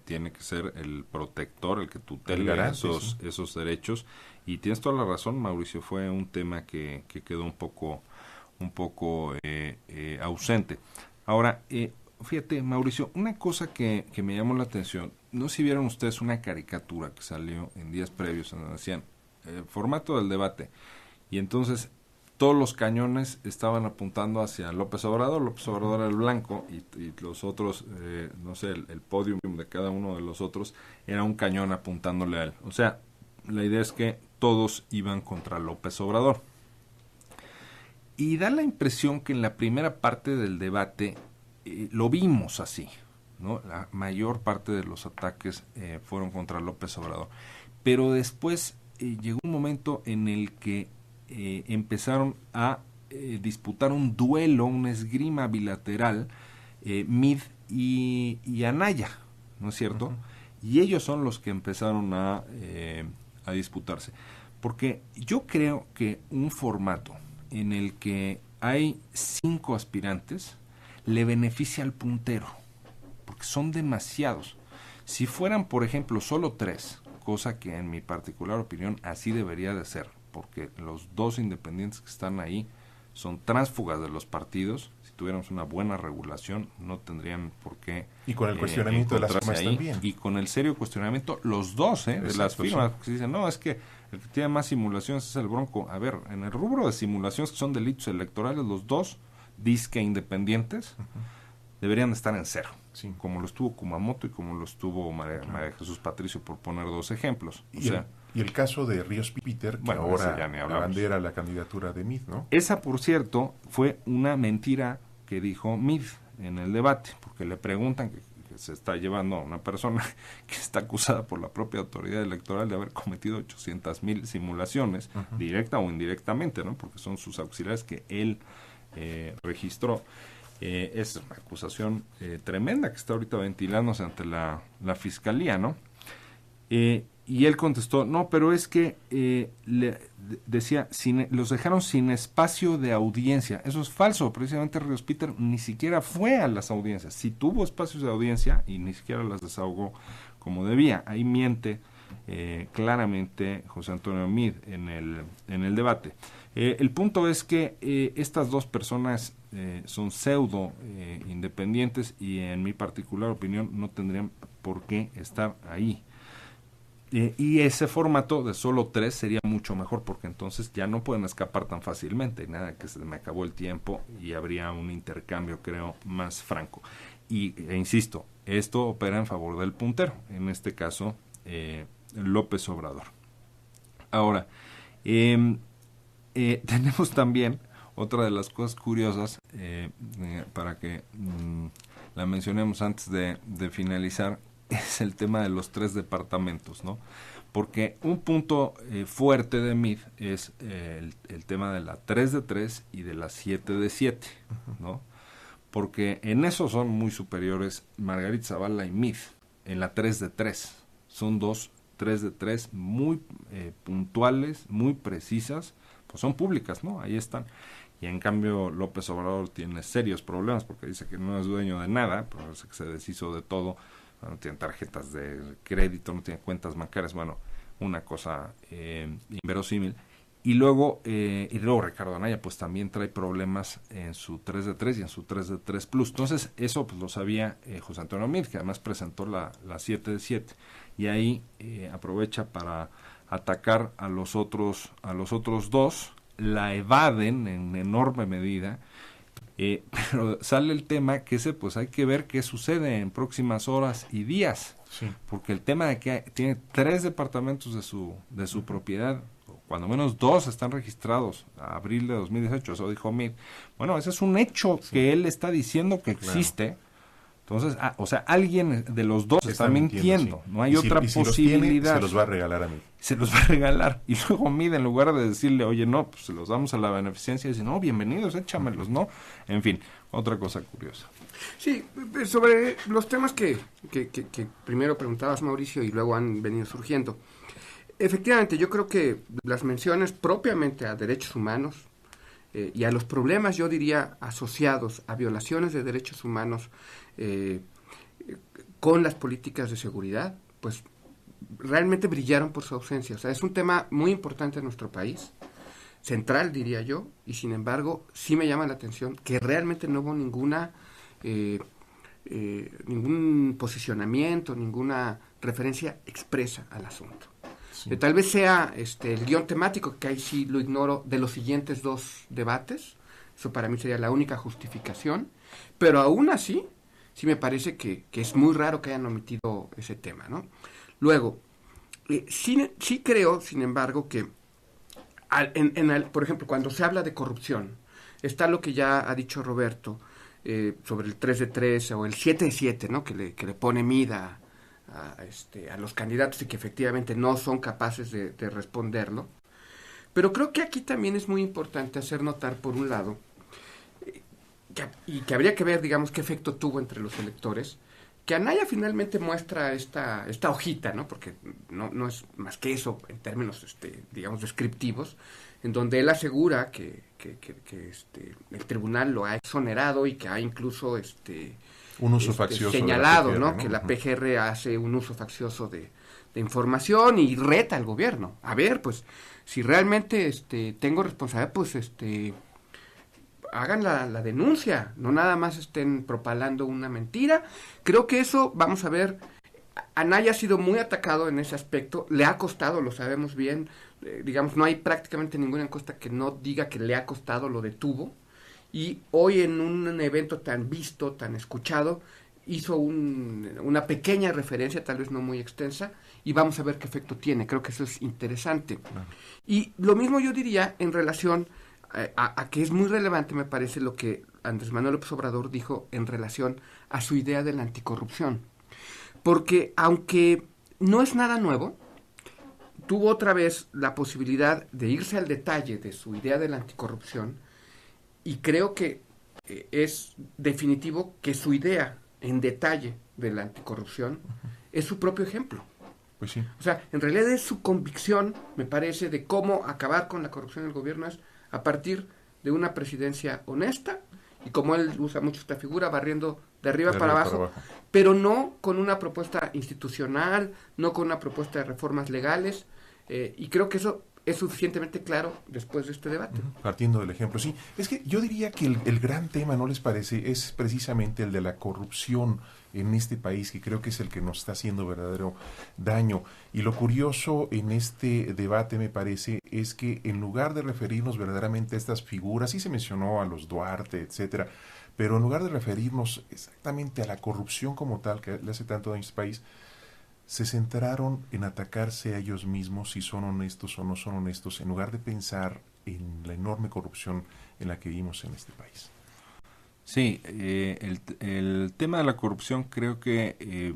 tiene que ser el protector, el que tutele esos derechos. Y tienes toda la razón, Mauricio, fue un tema que quedó un poco ausente. Ahora, fíjate, Mauricio, una cosa que me llamó la atención, no sé si vieron ustedes una caricatura que salió en días previos, donde decían, formato del debate, y entonces todos los cañones estaban apuntando hacia López Obrador era el blanco, y los otros, el podium de cada uno de los otros era un cañón apuntándole a él. O sea, la idea es que todos iban contra López Obrador. Y da la impresión que en la primera parte del debate lo vimos así, ¿no? La mayor parte de los ataques fueron contra López Obrador. Pero después llegó un momento en el que empezaron a disputar un duelo, una esgrima bilateral, Mid y Anaya, ¿no es cierto? Uh-huh. Y ellos son los que empezaron a disputarse. Porque yo creo que un formato en el que hay 5 aspirantes le beneficia al puntero, porque son demasiados. Si fueran, por ejemplo, solo 3, cosa que en mi particular opinión así debería de ser, porque los 2 independientes que están ahí son tránsfugas de los partidos. Si tuviéramos una buena regulación no tendrían por qué. Y con el cuestionamiento de las firmas ahí, también. Y con el serio cuestionamiento, los 2 de las firmas, que se dicen, no, es que el que tiene más simulaciones es el Bronco. A ver, en el rubro de simulaciones que son delitos electorales, los 2 disque independientes deberían estar en 0. Sí. Como lo estuvo Kumamoto y como lo estuvo María Jesús Patricio, por poner 2 ejemplos. Y el caso de Ríos Peter, que ahora abandera la candidatura de Mid, ¿no? Esa, por cierto, fue una mentira que dijo Mid en el debate, porque le preguntan que se está llevando a una persona que está acusada por la propia autoridad electoral de haber cometido 800,000 simulaciones, directa o indirectamente, ¿no? Porque son sus auxiliares que él registró. Es una acusación tremenda que está ahorita ventilándose ante la fiscalía, ¿no? Y él contestó, no, pero es que decía, los dejaron sin espacio de audiencia. Eso es falso, precisamente Ríos Peter ni siquiera fue a las audiencias. Sí tuvo espacios de audiencia y ni siquiera las desahogó como debía. Ahí miente claramente José Antonio Mid en el debate. El punto es que estas 2 personas son pseudo independientes y en mi particular opinión no tendrían por qué estar ahí. Y ese formato de solo 3 sería mucho mejor, porque entonces ya no pueden escapar tan fácilmente. Nada, que se me acabó el tiempo y habría un intercambio, creo, más franco. E insisto, esto opera en favor del puntero, en este caso López Obrador. Ahora, tenemos también otra de las cosas curiosas, para que la mencionemos antes de finalizar, es el tema de los 3 departamentos, ¿no? Porque un punto fuerte de Mid es el tema de la 3 de 3 y de la 7 de 7, ¿no? porque en eso son muy superiores Margarita Zavala y Meade, en la 3 de 3. Son dos 3 de 3 muy puntuales, muy precisas, pues son públicas, ¿no? Ahí están. Y en cambio López Obrador tiene serios problemas porque dice que no es dueño de nada, pero dice que se deshizo de todo, no tiene tarjetas de crédito, no tiene cuentas bancarias, bueno, una cosa inverosímil. Y luego Ricardo Anaya pues también trae problemas en su 3 de 3 y en su 3 de 3 Plus. Entonces eso pues lo sabía José Antonio Meade, que además presentó la 7 de 7. Y ahí aprovecha para atacar a los otros dos, la evaden en enorme medida, pero sale el tema que pues hay que ver qué sucede en próximas horas y días, sí. Porque el tema de que tiene 3 departamentos de su propiedad, cuando menos 2 están registrados a abril de 2018, eso dijo Meade. Bueno, ese es un hecho sí. Que él está diciendo que existe. Claro. Entonces, o sea, alguien de los dos está mintiendo. Sí. No hay otra posibilidad. Los tiene, se los va a regalar a mí. Se los va a regalar. Y luego Meade, en lugar de decirle, oye, no, pues se los damos a la beneficencia, dice, no, bienvenidos, échamelos, ¿no? En fin, otra cosa curiosa. Sí, sobre los temas que primero preguntabas, Mauricio, y luego han venido surgiendo. Efectivamente, yo creo que las menciones propiamente a derechos humanos y a los problemas, yo diría, asociados a violaciones de derechos humanos con las políticas de seguridad, pues realmente brillaron por su ausencia. O sea, es un tema muy importante en nuestro país, central diría yo, y sin embargo sí me llama la atención que realmente no hubo ningún posicionamiento, ninguna referencia expresa al asunto. Sí. Tal vez sea el guión temático, que ahí sí lo ignoro, de los siguientes 2 debates. Eso para mí sería la única justificación, pero aún así sí me parece que es muy raro que hayan omitido ese tema, ¿no? Luego, sí creo, sin embargo, que por ejemplo, cuando se habla de corrupción, está lo que ya ha dicho Roberto sobre el 3 de 3 o el 7 de 7, ¿no? Que le pone mida a los candidatos y que efectivamente no son capaces de responderlo. Pero creo que aquí también es muy importante hacer notar, por un lado, y que habría que ver, digamos, qué efecto tuvo entre los electores, que Anaya finalmente muestra esta hojita, ¿no? Porque no es más que eso en términos, digamos, descriptivos, en donde él asegura que el tribunal lo ha exonerado y que ha incluso un uso faccioso señalado, PGR, ¿no? Que la PGR hace un uso faccioso de información y reta al gobierno. A ver, pues, si realmente tengo responsabilidad, pues hagan la denuncia, no nada más estén propalando una mentira. Creo que eso, vamos a ver, Anaya ha sido muy atacado en ese aspecto, le ha costado, lo sabemos bien, digamos, no hay prácticamente ninguna encuesta que no diga que le ha costado, lo detuvo, y hoy en un evento tan visto, tan escuchado, hizo una pequeña referencia, tal vez no muy extensa, y vamos a ver qué efecto tiene. Creo que eso es interesante. Claro. Y lo mismo yo diría en relación a que es muy relevante, me parece, lo que Andrés Manuel López Obrador dijo en relación a su idea de la anticorrupción. Porque aunque no es nada nuevo, tuvo otra vez la posibilidad de irse al detalle de su idea de la anticorrupción, y creo que es definitivo que su idea en detalle de la anticorrupción es su propio ejemplo. Pues sí. O sea, en realidad es su convicción, me parece, de cómo acabar con la corrupción del gobierno es a partir de una presidencia honesta, y como él usa mucho esta figura, barriendo de arriba para abajo, pero no con una propuesta institucional, no con una propuesta de reformas legales, y creo que eso es suficientemente claro después de este debate. Partiendo del ejemplo, sí. Es que yo diría que el gran tema, ¿no les parece?, es precisamente el de la corrupción en este país, que creo que es el que nos está haciendo verdadero daño. Y lo curioso en este debate, me parece, es que en lugar de referirnos verdaderamente a estas figuras, sí se mencionó a los Duarte, etcétera, pero en lugar de referirnos exactamente a la corrupción como tal, que le hace tanto daño a este país, se centraron en atacarse a ellos mismos, si son honestos o no son honestos, en lugar de pensar en la enorme corrupción en la que vivimos en este país. Sí, el tema de la corrupción creo que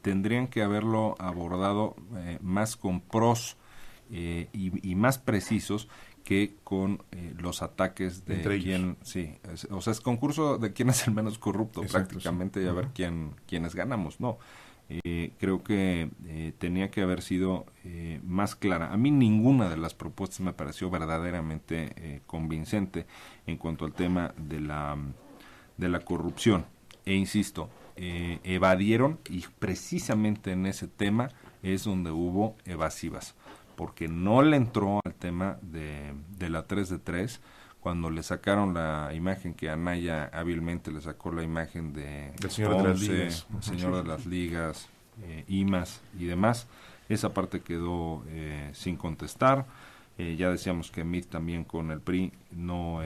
tendrían que haberlo abordado más con pros y más precisos que con los ataques de entre quién, sí, o sea, es concurso de quién es el menos corrupto. Exacto, prácticamente, sí. Y a ver quiénes ganamos, no. Creo que tenía que haber sido más clara. A mí ninguna de las propuestas me pareció verdaderamente convincente en cuanto al tema de la corrupción. E insisto, evadieron, y precisamente en ese tema es donde hubo evasivas, porque no le entró al tema de la 3 de 3, cuando le sacaron la imagen que Anaya hábilmente le sacó la imagen del señor de las ligas, el señor de las ligas, IMAS y demás. Esa parte quedó sin contestar. Ya decíamos que Meade también con el PRI no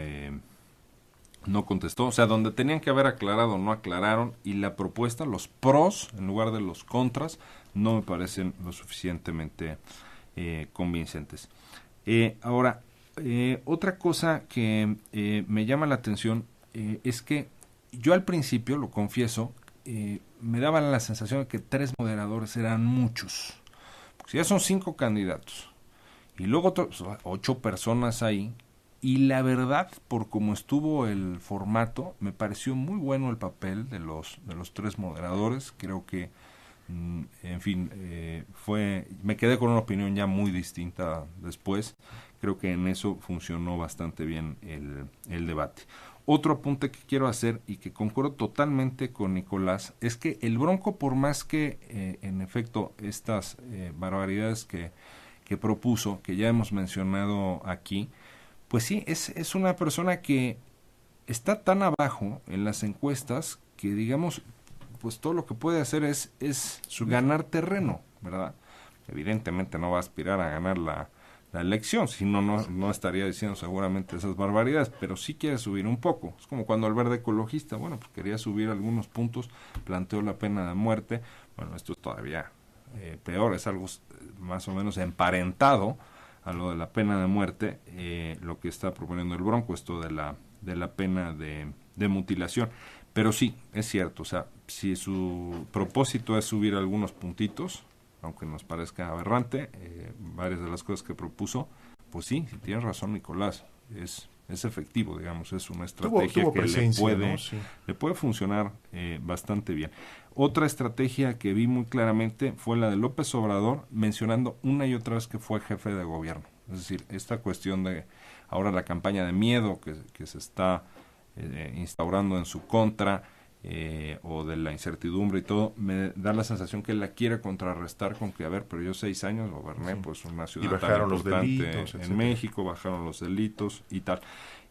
contestó. O sea, donde tenían que haber aclarado, no aclararon, y la propuesta, los pros en lugar de los contras, no me parecen lo suficientemente convincentes. Ahora, otra cosa que me llama la atención es que yo al principio, lo confieso, me daba la sensación de que 3 moderadores eran muchos. Porque si ya son 5 candidatos y luego 8 personas ahí, y la verdad, por cómo estuvo el formato, me pareció muy bueno el papel de los 3 moderadores. Creo que en fin, me quedé con una opinión ya muy distinta después. Creo que en eso funcionó bastante bien el debate. Otro apunte que quiero hacer, y que concuerdo totalmente con Nicolás, es que el Bronco, por más que en efecto estas barbaridades que propuso, que ya hemos mencionado aquí, pues sí, es una persona que está tan abajo en las encuestas que, digamos, pues todo lo que puede hacer es ganar terreno, ¿verdad? Evidentemente no va a aspirar a ganar la elección, si no estaría diciendo seguramente esas barbaridades, pero sí quiere subir un poco. Es como cuando el Verde Ecologista, bueno, pues quería subir algunos puntos, planteó la pena de muerte. Bueno, esto es todavía peor, es algo más o menos emparentado a lo de la pena de muerte, lo que está proponiendo el Bronco, esto de la pena de mutilación. Pero sí, es cierto, o sea, si su propósito es subir algunos puntitos, aunque nos parezca aberrante, varias de las cosas que propuso, pues sí, tienes razón, Nicolás, es efectivo, digamos, es una estrategia tuvo que presencia, ¿no? Sí. le puede funcionar bastante bien. Otra estrategia que vi muy claramente fue la de López Obrador, mencionando una y otra vez que fue jefe de gobierno. Es decir, esta cuestión de ahora la campaña de miedo que se está instaurando en su contra, o de la incertidumbre y todo, me da la sensación que la quiere contrarrestar con que, a ver, pero yo 6 años goberné, pues una ciudad tan importante en México, bajaron los delitos y tal.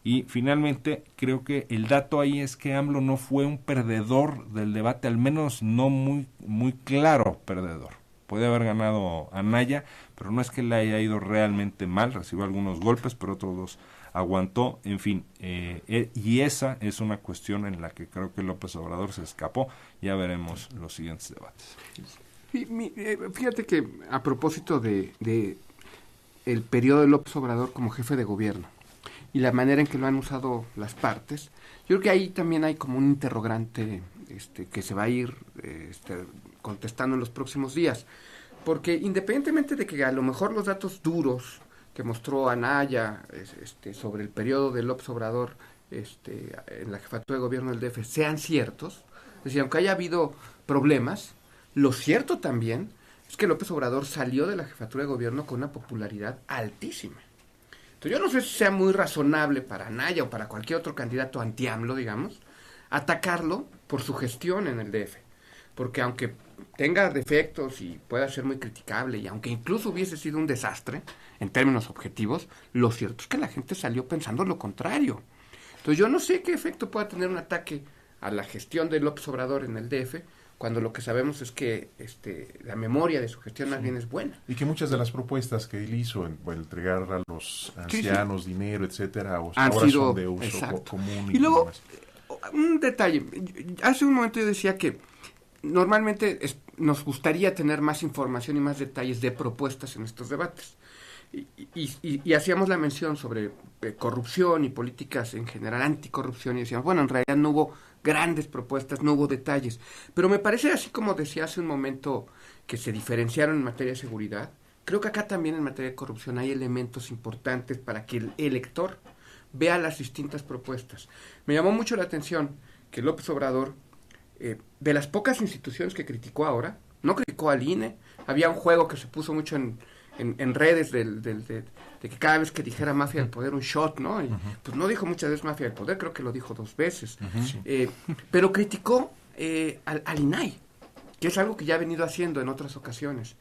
Y finalmente creo que el dato ahí es que AMLO no fue un perdedor del debate, al menos no muy, muy claro perdedor. Puede haber ganado Anaya, pero no es que le haya ido realmente mal, recibió algunos golpes, pero otros 2 aguantó, en fin, y esa es una cuestión en la que creo que López Obrador se escapó. Ya veremos los siguientes debates. Fíjate que a propósito de el periodo de López Obrador como jefe de gobierno y la manera en que lo han usado las partes, yo creo que ahí también hay como un interrogante que se va a ir contestando en los próximos días, porque independientemente de que a lo mejor los datos duros que mostró Anaya sobre el periodo de López Obrador en la jefatura de gobierno del DF sean ciertos, es decir, aunque haya habido problemas, lo cierto también es que López Obrador salió de la jefatura de gobierno con una popularidad altísima. Entonces yo no sé si sea muy razonable para Anaya o para cualquier otro candidato anti-AMLO, digamos, atacarlo por su gestión en el DF, porque aunque tenga defectos y pueda ser muy criticable, y aunque incluso hubiese sido un desastre en términos objetivos, lo cierto es que la gente salió pensando lo contrario. Entonces yo no sé qué efecto pueda tener un ataque a la gestión de López Obrador en el DF, cuando lo que sabemos es que la memoria de su gestión más bien es buena. Y que muchas de las propuestas que él hizo, en entregar a los ancianos dinero, etcétera, ahora son de uso común. Y luego, un detalle, hace un momento yo decía que normalmente nos gustaría tener más información y más detalles de propuestas en estos debates. Y hacíamos la mención sobre corrupción y políticas en general, anticorrupción, y decíamos, bueno, en realidad no hubo grandes propuestas, no hubo detalles. Pero me parece, así como decía hace un momento, que se diferenciaron en materia de seguridad, creo que acá también en materia de corrupción hay elementos importantes para que el elector vea las distintas propuestas. Me llamó mucho la atención que López Obrador, de las pocas instituciones que criticó ahora, no criticó al INE. Había un juego que se puso mucho en redes de que cada vez que dijera mafia del poder un shot, ¿no? Y, pues no dijo muchas veces mafia del poder, creo que lo dijo 2 veces. Pero criticó al INAI, que es algo que ya ha venido haciendo en otras ocasiones.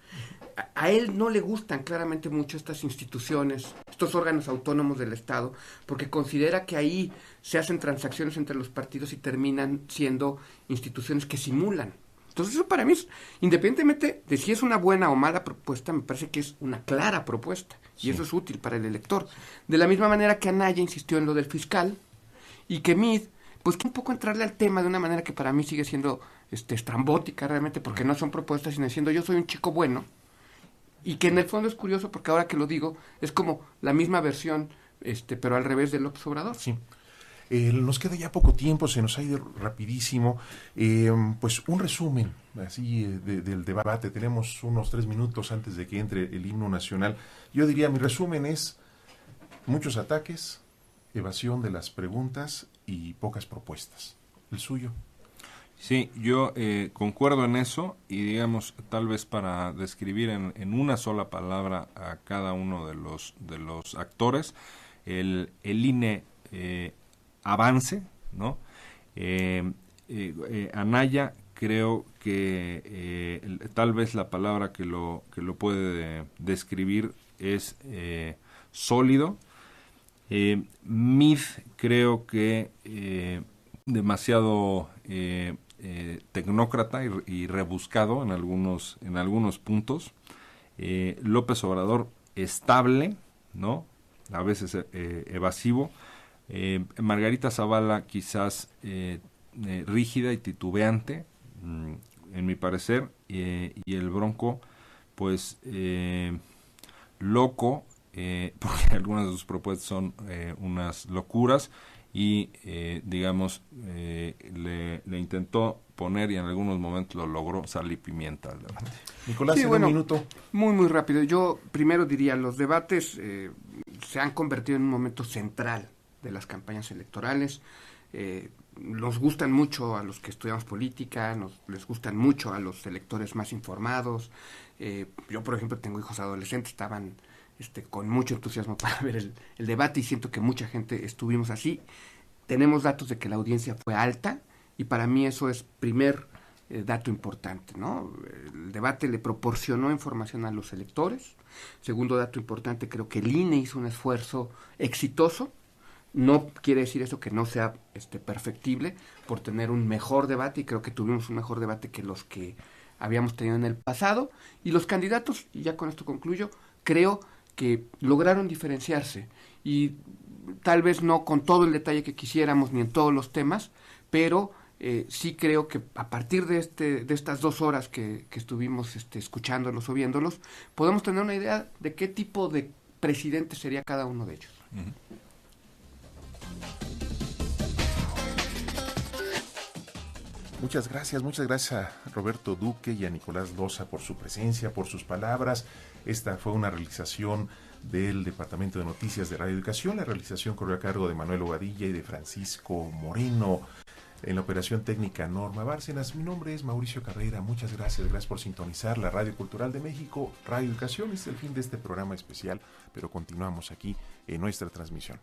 A él no le gustan claramente mucho estas instituciones, estos órganos autónomos del Estado, porque considera que ahí se hacen transacciones entre los partidos y terminan siendo instituciones que simulan. Entonces eso para mí es, independientemente de si es una buena o mala propuesta, me parece que es una clara propuesta, y eso es útil para el elector. De la misma manera que Anaya insistió en lo del fiscal, y que Meade, pues que un poco entrarle al tema de una manera que para mí sigue siendo estrambótica realmente, porque no son propuestas, sino diciendo yo soy un chico bueno, y que en el fondo es curioso porque ahora que lo digo, es como la misma versión, pero al revés de López Obrador. Sí. Nos queda ya poco tiempo, se nos ha ido rapidísimo. Pues un resumen así del debate. Tenemos unos 3 minutos antes de que entre el himno nacional. Yo diría, mi resumen es muchos ataques, evasión de las preguntas y pocas propuestas. ¿El suyo? Sí, yo concuerdo en eso y digamos, tal vez para describir en una sola palabra a cada uno de los actores, el INE avance, ¿no? Anaya, creo que tal vez la palabra que lo puede describir es sólido. Meade, creo que demasiado tecnócrata y rebuscado en algunos puntos. López Obrador estable, ¿no? A veces evasivo. Margarita Zavala quizás rígida y titubeante, en mi parecer, y el Bronco pues loco, porque algunas de sus propuestas son unas locuras, y digamos le intentó poner y en algunos momentos lo logró sal y pimienta al debate. Nicolás, sí, bueno, un minuto. Muy rápido. Yo primero diría, los debates se han convertido en un momento central de las campañas electorales. Nos gustan mucho a los que estudiamos política, les gustan mucho a los electores más informados. Yo, por ejemplo, tengo hijos adolescentes, estaban con mucho entusiasmo para ver el debate, y siento que mucha gente estuvimos así. Tenemos datos de que la audiencia fue alta, y para mí eso es primer dato importante, ¿no? El debate le proporcionó información a los electores. Segundo dato importante, creo que el INE hizo un esfuerzo exitoso. No quiere decir eso que no sea perfectible por tener un mejor debate, y creo que tuvimos un mejor debate que los que habíamos tenido en el pasado. Y los candidatos, y ya con esto concluyo, creo que lograron diferenciarse, y tal vez no con todo el detalle que quisiéramos ni en todos los temas, pero sí creo que a partir de estas 2 horas que estuvimos escuchándolos o viéndolos, podemos tener una idea de qué tipo de presidente sería cada uno de ellos. Muchas gracias a Roberto Duque y a Nicolás Loza por su presencia, por sus palabras. Esta fue una realización del Departamento de Noticias de Radio Educación. La realización corrió a cargo de Manuel Obadilla y de Francisco Moreno. En la operación técnica, Norma Bárcenas. Mi nombre es Mauricio Carrera. Muchas gracias por sintonizar la Radio Cultural de México. Radio Educación es el fin de este programa especial, pero continuamos aquí en nuestra transmisión.